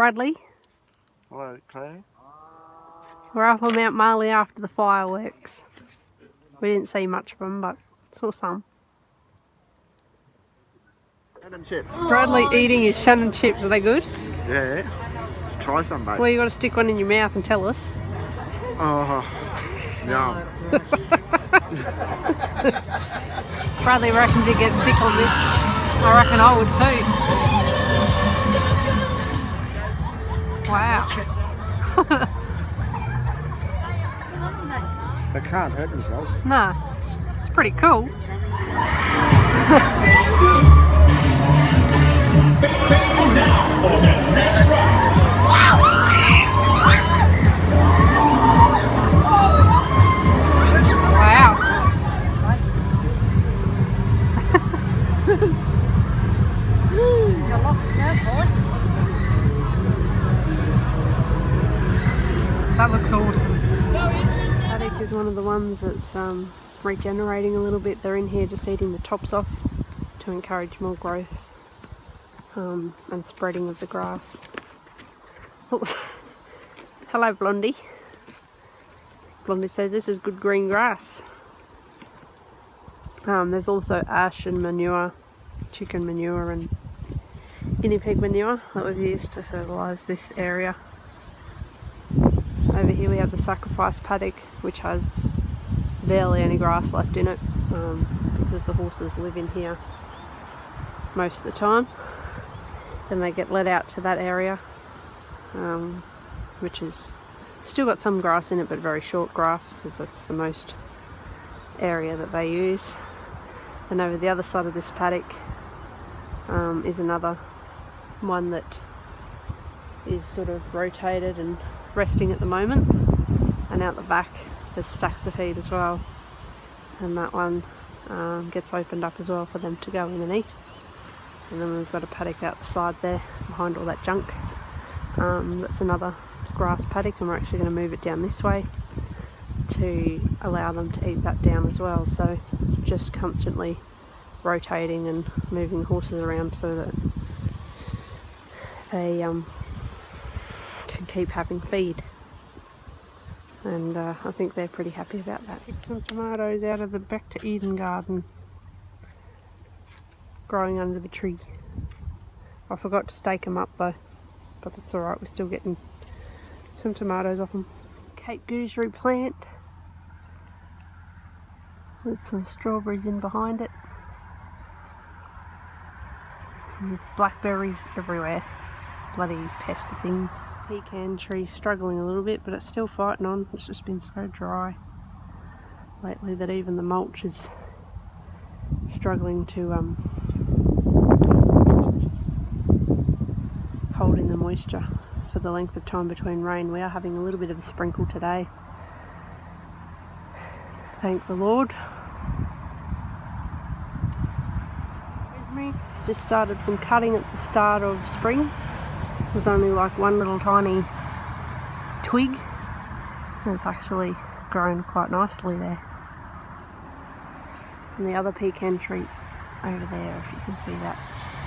Bradley. Hello, Claire. We're up on Mount Marley after the fireworks. We didn't see much of them, but saw some. Shannon chips. Bradley eating his Shannon chips. Are they good? Yeah. Let's try some, mate. Well, you got to stick one in your mouth and tell us. Oh, yum. Bradley reckons he gets sick on this. I reckon I would too. Wow. They can't hurt themselves. No, it's pretty cool. Wow. That looks awesome. Paddock is one of the ones that's regenerating a little bit. They're in here just eating the tops off to encourage more growth and spreading of the grass. Oh. Hello, Blondie. Blondie says this is good green grass. There's also ash and manure, chicken manure and guinea pig manure that was used to fertilise this area. Over here we have the sacrifice paddock, which has barely any grass left in it because the horses live in here most of the time. Then they get led out to that area, which has still got some grass in it, but very short grass because that's the most area that they use. And over the other side of this paddock is another one that is sort of rotated and resting at the moment, and out the back there's stacks of feed as well, and that one gets opened up as well for them to go in and eat. And then we've got a paddock out the side there behind all that junk. That's another grass paddock, and we're actually going to move it down this way to allow them to eat that down as well. So just constantly rotating and moving the horses around so that they can keep having feed. And I think they're pretty happy about that. Picked some tomatoes out of the Back to Eden garden, growing under the tree. I forgot to stake them up though, but that's alright, we're still getting some tomatoes off them. Cape gooseberry plant with some strawberries in behind it. And blackberries everywhere, bloody pest of things. Pecan tree struggling a little bit, but it's still fighting on. It's just been so dry lately that even the mulch is struggling to hold in the moisture for the length of time between rain. We are having a little bit of a sprinkle today, thank the Lord. It's just started from cutting at the start of spring. There's only like one little tiny twig, and it's actually grown quite nicely there. And the other pecan tree over there, if you can see that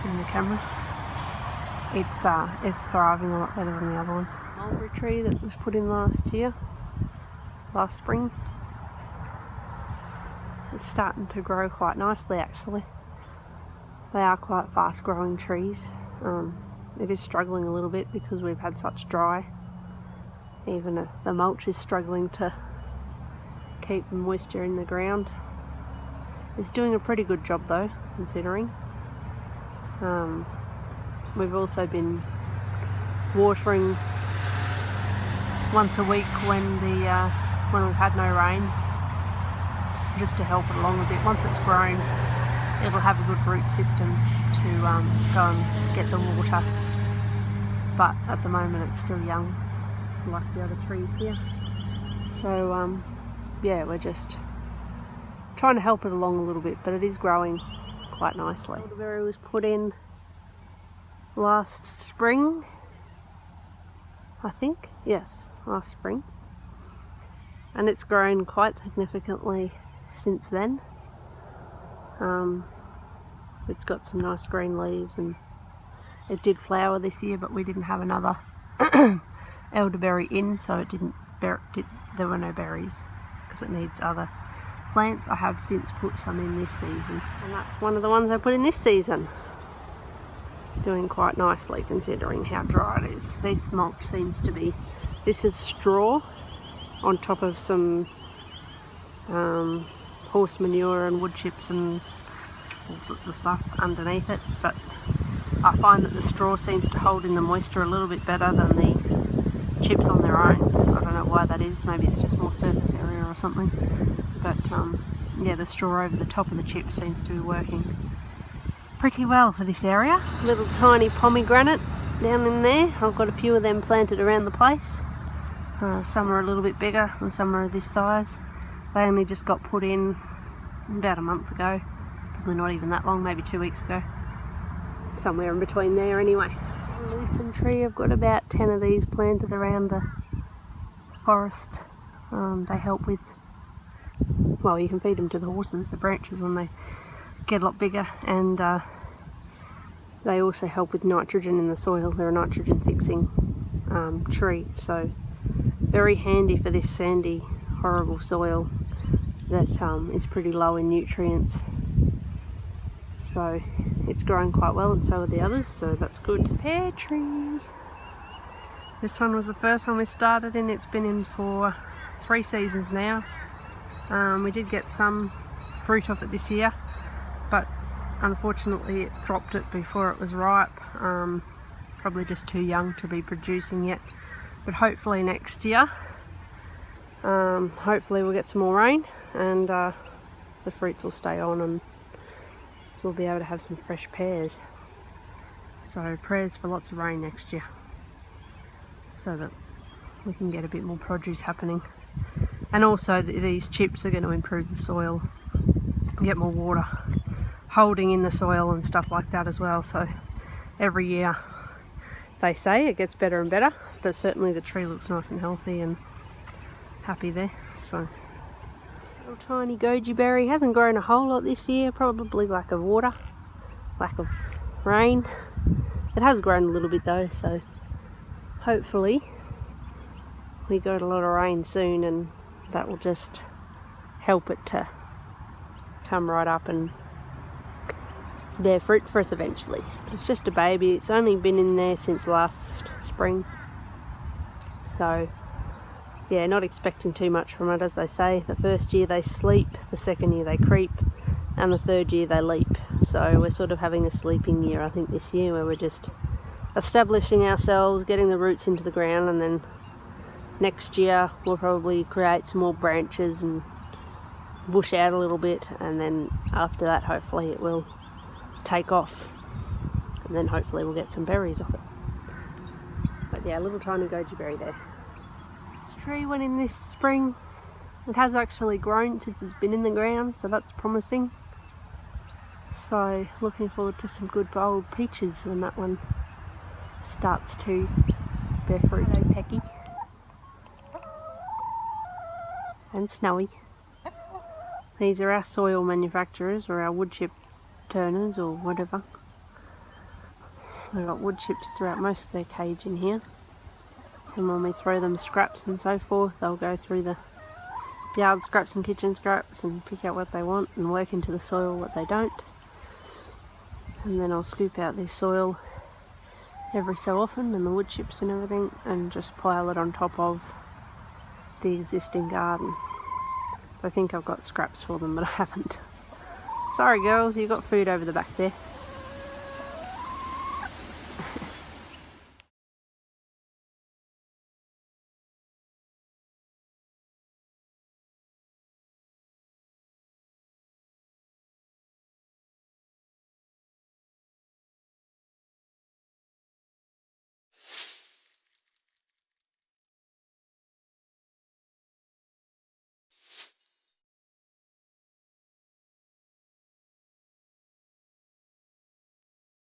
in the camera, it's thriving a lot better than the other one. Mulberry tree that was put in last spring, it's starting to grow quite nicely actually. They are quite fast growing trees. It is struggling a little bit because we've had such dry. Even the mulch is struggling to keep the moisture in the ground. It's doing a pretty good job though, considering. We've also been watering once a week when we've had no rain, just to help it along a bit. Once it's grown, it'll have a good root system to go and get the water, but at the moment it's still young like the other trees here. So yeah, we're just trying to help it along a little bit, but it is growing quite nicely. Elderberry was put in last spring, I think, yes, last spring, and it's grown quite significantly since then. It's got some nice green leaves and It did flower this year, but we didn't have another elderberry in, so it didn't there were no berries because it needs other plants. I have since put some in this season, and that's one of the ones I put in this season. Doing quite nicely considering how dry it is. This mulch seems to be, this is straw on top of some horse manure and wood chips and all sorts of stuff underneath it, but I find that the straw seems to hold in the moisture a little bit better than the chips on their own. I don't know why that is, maybe it's just more surface area or something, but yeah, the straw over the top of the chips seems to be working pretty well for this area. Little tiny pomegranate down in there. I've got a few of them planted around the place. Some are a little bit bigger and some are this size. They only just got put in about a month ago, probably not even that long, maybe 2 weeks ago. Somewhere in between there anyway. Lucerne tree, I've got about 10 of these planted around the forest. They help with, well, you can feed them to the horses, the branches, when they get a lot bigger, and they also help with nitrogen in the soil. They're a nitrogen fixing tree, so very handy for this sandy, horrible soil that is pretty low in nutrients. So it's growing quite well, and so are the others, so that's good. Pear tree. This one was the first one we started in. It's been in for 3 seasons now. We did get some fruit off it this year, but unfortunately it dropped it before it was ripe. Probably just too young to be producing yet, but hopefully next year, hopefully we'll get some more rain and the fruits will stay on and we'll be able to have some fresh pears. So prayers for lots of rain next year so that we can get a bit more produce happening, and also these chips are going to improve the soil, get more water holding in the soil and stuff like that as well. So every year they say it gets better and better, but certainly the tree looks nice and healthy and happy there. So little tiny goji berry, hasn't grown a whole lot this year, probably lack of water, lack of rain. It has grown a little bit though, so hopefully we got a lot of rain soon and that will just help it to come right up and bear fruit for us eventually. It's just a baby, it's only been in there since last spring, so yeah, not expecting too much from it. As they say, the first year they sleep, the second year they creep, and the third year they leap. So we're sort of having a sleeping year, I think, this year, where we're just establishing ourselves, getting the roots into the ground, and then next year we'll probably create some more branches and bush out a little bit, and then after that hopefully it will take off, and then hopefully we'll get some berries off it. But yeah, a little tiny goji berry there. This tree went in this spring. It has actually grown since it's been in the ground, so that's promising. So looking forward to some good old peaches when that one starts to bear fruit. Hello, Pecky. And Snowy. These are our soil manufacturers, or our wood chip turners, or whatever. They've got wood chips throughout most of their cage in here, and when we throw them scraps and so forth, they'll go through the yard scraps and kitchen scraps and pick out what they want and work into the soil what they don't. And then I'll scoop out this soil every so often, and the wood chips and everything, and just pile it on top of the existing garden. I think I've got scraps for them, but I haven't. Sorry girls, you've got food over the back there.